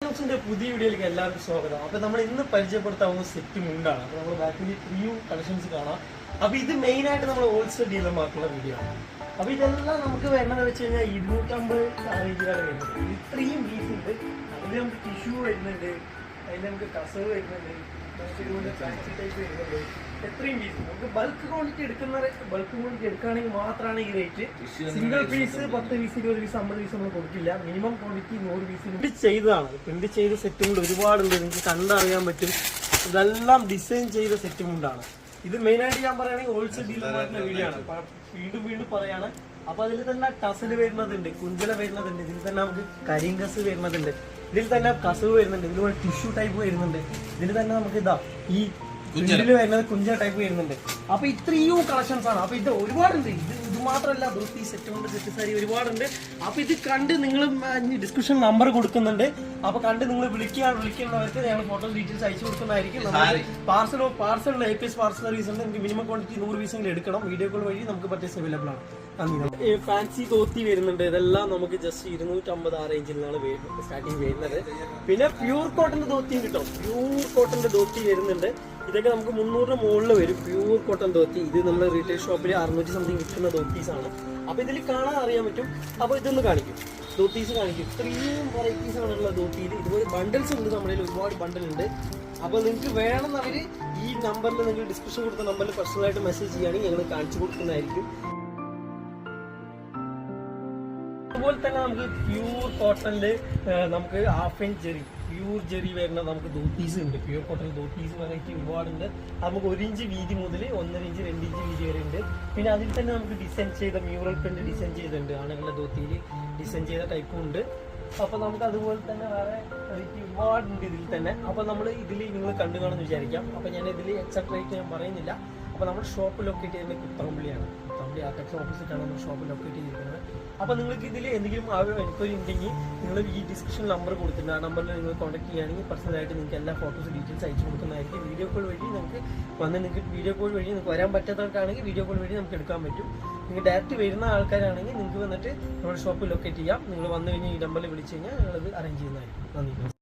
ഐറ്റംസിന്റെ പുതിയ വീഡിയോയിലേക്ക് എല്ലാവർക്കും സ്വാഗതം. അപ്പൊ നമ്മൾ ഇന്ന് പരിചയപ്പെടുത്താവുന്ന സെറ്റ് മുണ്ടാണ്. അപ്പൊ നമ്മൾ ബാക്കിൽ പ്രിയൂ കളക്ഷൻസ് കാണാം. അപ്പൊ ഇത് മെയിൻ ആയിട്ട് നമ്മൾ ഹോൾസെയിൽ ഡീലർമാർക്കുള്ള വീഡിയോ ആണ്. അപ്പൊ ഇതെല്ലാം നമുക്ക് വേണ്ടതെന്ന് വെച്ച് കഴിഞ്ഞാൽ 250 സാരീസുകാരെ വരുന്നുണ്ട്. ഇത്രയും പീസ് ഉണ്ട്. അതിൽ നമുക്ക് ടിഷ്യൂ വരുന്നുണ്ട്, അതിൽ നമുക്ക് കസവ് വരുന്നുണ്ട്, നമുക്ക് ഇതുപോലെ ഫാൻസി ടൈപ്പ് വരുന്നുണ്ട്. എത്രയും പീസ് നമുക്ക് ബൾക്ക് ക്വാണ്ടിറ്റി എടുക്കുകയാണെങ്കിൽ മാത്രമാണ് ഈ rate. Single piece 10 piece 20 piece 50 piece നമ്മൾ കൊടുക്കില്ല. മിനിമം ക്വാണ്ടിറ്റി 100 പീസ് പ്രിന്റ് ചെയ്തതാണ്. പ്രിന്റ് ചെയ്ത സെറ്റുകൾ ഒരുപാടുണ്ട്, നിങ്ങൾക്ക് കണ്ടറിയാൻ പറ്റും. ഇതെല്ലാം ഡിസൈൻ ചെയ്ത സെറ്റും കൊണ്ടാണ്. ഇത് മെയിനായിട്ട് ഞാൻ പറയുകയാണെങ്കിൽ ഹോൾസെയിൽ ഡീലർമാരുടെ വീഡിയോ ആണ്. വീണ്ടും പറയാണ്. അപ്പൊ അതിൽ തന്നെ ടസൽ വരുന്നതുണ്ട്, കുഞ്ചല വരുന്നതുണ്ട്, ഇതിൽ തന്നെ നമുക്ക് കരിങ്കസ് വരുന്നതുണ്ട്, ഇതിൽ തന്നെ കസവ് വരുന്നുണ്ട്, ഇതുപോലെ ടിഷ്യൂ ടൈപ്പ് വരുന്നുണ്ട്, ഇതിൽ തന്നെ നമുക്ക് ഇതാ ഈ ഇതിൽ വരുന്നത് കുഞ്ച ടൈപ്പ് വരുന്നുണ്ട്. അപ്പൊ ഇത്രയും കളക്ഷൻസ് ആണ്. അപ്പൊ ഇത് ഒരുപാടുണ്ട്. ഇത് മാത്രമല്ല, ധോത്തി സെറ്റ് കൊണ്ട് സെറ്റ് സാരി ഒരുപാടുണ്ട്. അപ്പൊ ഇത് കണ്ട് നിങ്ങൾ ഡിസ്ക്രിപ്ഷൻ നമ്പർ കൊടുക്കുന്നുണ്ട്. അപ്പൊ കണ്ട് നിങ്ങൾ വിളിക്കുന്നവർക്ക് ഞങ്ങൾ ഫോട്ടോ ഡീറ്റെയിൽസ് അയച്ചു കൊടുക്കുന്നതായിരിക്കും. പാർസൽ APS പാർസൽ സർവീസ് ഉണ്ട്. നിങ്ങൾക്ക് മിനിമം ക്വാണ്ടിറ്റി 100 പീസെങ്കിലും എടുക്കണം. വീഡിയോ കോൾ വഴി നമുക്ക് പർച്ചേസ് അവൈലബിൾ ആണ്. ഫാൻസി ധോത്തി വരുന്നുണ്ട്. ഇതെല്ലാം നമുക്ക് ജസ്റ്റ് 250 ആ റേഞ്ചിൽ നിന്നാണ് സ്റ്റാർട്ടിങ് വരുന്നത്. പിന്നെ പ്യൂർ കോട്ടന്റെ ധോത്തിയും കിട്ടും. പ്യൂർ കോട്ടന്റെ ധോത്തി വരുന്നുണ്ട്. ഇതൊക്കെ നമുക്ക് 300 മുകളിൽ വരും. Pure cotton dhoti. ഇത് നമ്മൾ റീറ്റെയിൽ ഷോപ്പിൽ 600 സംതിങ് വിൽക്കുന്ന ധോത്തീസ് ആണ്. അപ്പൊ ഇതിൽ കാണാൻ അറിയാൻ പറ്റും. അപ്പൊ ഇതൊന്ന് കാണിക്കും, ധോത്തീസ് കാണിക്കും. ഇത്രയും വെറൈറ്റീസ് ആണുള്ള ധോത്തിയിൽ. ഇതുപോലെ ബണ്ടിൽസ് ഉണ്ട്, നമ്മുടെ ഒരുപാട് ബണ്ടിൽ ഉണ്ട്. അപ്പൊ നിങ്ങൾക്ക് വേണമെന്നവര് ഈ നമ്പറിൽ നിങ്ങൾ ഡിസ്ക്രിപ്ഷൻ കൊടുത്ത നമ്പറിൽ പേഴ്സണലായിട്ട് മെസ്സേജ് ചെയ്യുകയാണെങ്കിൽ ഞങ്ങൾ കാണിച്ചു കൊടുക്കുന്നതായിരിക്കും. അതുപോലെ തന്നെ നമുക്ക് പ്യൂർ കോട്ടണില് നമുക്ക് half inch Jerry, pure Jerry വരുന്ന നമുക്ക് ധോത്തീസ് ഉണ്ട്. പ്യൂർ കോട്ടൺ ധോത്തീസ് വെറൈറ്റി ഒരുപാടുണ്ട്. നമുക്ക് 1 ഇഞ്ച് വീതി മുതൽ 1.5 ഇഞ്ച് 2 ഇഞ്ച് വീതി വരെ ഉണ്ട്. പിന്നെ അതിൽ തന്നെ നമുക്ക് ഡിസൈൻ ചെയ്ത മ്യൂറൽ പ്രിന്റ് ഡിസൈൻ ചെയ്തിട്ടുണ്ട്. ആണുങ്ങളുടെ ധോത്തിയിൽ ഡിസൈൻ ചെയ്ത ടൈപ്പും ഉണ്ട്. അപ്പൊ നമുക്ക് അതുപോലെ തന്നെ വേറെ വെറൈറ്റി ഒരുപാടുണ്ട് ഇതിൽ തന്നെ. അപ്പൊ നമ്മൾ ഇതിൽ നിങ്ങൾ കണ്ടു കാണുമെന്ന് വിചാരിക്കാം. അപ്പൊ ഞാൻ ഇതിൽ എക്സാക്ട് റേറ്റ് ഞാൻ പറയുന്നില്ല. അപ്പൊ നമ്മുടെ ഷോപ്പ് ലൊക്കേറ്റ് ചെയ്യുന്നത് കുത്തമ്പള്ളിയാണ്. കുത്തമ്പള്ളി ആർട്ടക്സ് ഓപ്പോസിറ്റാണ് നമ്മുടെ ഷോപ്പ് ലൊക്കേറ്റ് ചെയ്തിരിക്കുന്നത്. അപ്പൊ നിങ്ങൾക്ക് ഇതിൽ എന്തെങ്കിലും എൻക്വയറി ഉണ്ടെങ്കിൽ നിങ്ങൾ ഈ ഡിസ്ക്രിപ്ഷൻ നമ്പർ കൊടുത്തിട്ടുണ്ട്. ആ നമ്പറിൽ നിങ്ങൾ കോൺടാക്ട് ചെയ്യുകയാണെങ്കിൽ പേഴ്സണലായിട്ട് നിങ്ങൾക്ക് എല്ലാ ഫോട്ടോസ് ഡീറ്റെയിൽസ് അയച്ചു കൊടുക്കുന്നതായിരിക്കും. വീഡിയോ കോൾ വഴി നിങ്ങൾക്ക് നിങ്ങൾക്ക് വീഡിയോ കോൾ വഴി നിങ്ങൾക്ക് വരാൻ പറ്റാത്തവർക്കാണെങ്കിൽ വീഡിയോ കോൾ വഴി നമുക്ക് എടുക്കാൻ പറ്റും. നിങ്ങൾ ഡയറക്റ്റ് വരുന്ന ആൾക്കാരാണെങ്കിൽ നിങ്ങൾക്ക് വന്നിട്ട് നമ്മുടെ ഷോപ്പ് ലൊക്കേറ്റ് ചെയ്യാം. നിങ്ങൾ വന്നു കഴിഞ്ഞാൽ ഈ നമ്പറിൽ വിളിച്ചു കഴിഞ്ഞാൽ ഞങ്ങളത് അറേഞ്ച് ചെയ്യുന്നതായിരിക്കും. നന്ദി.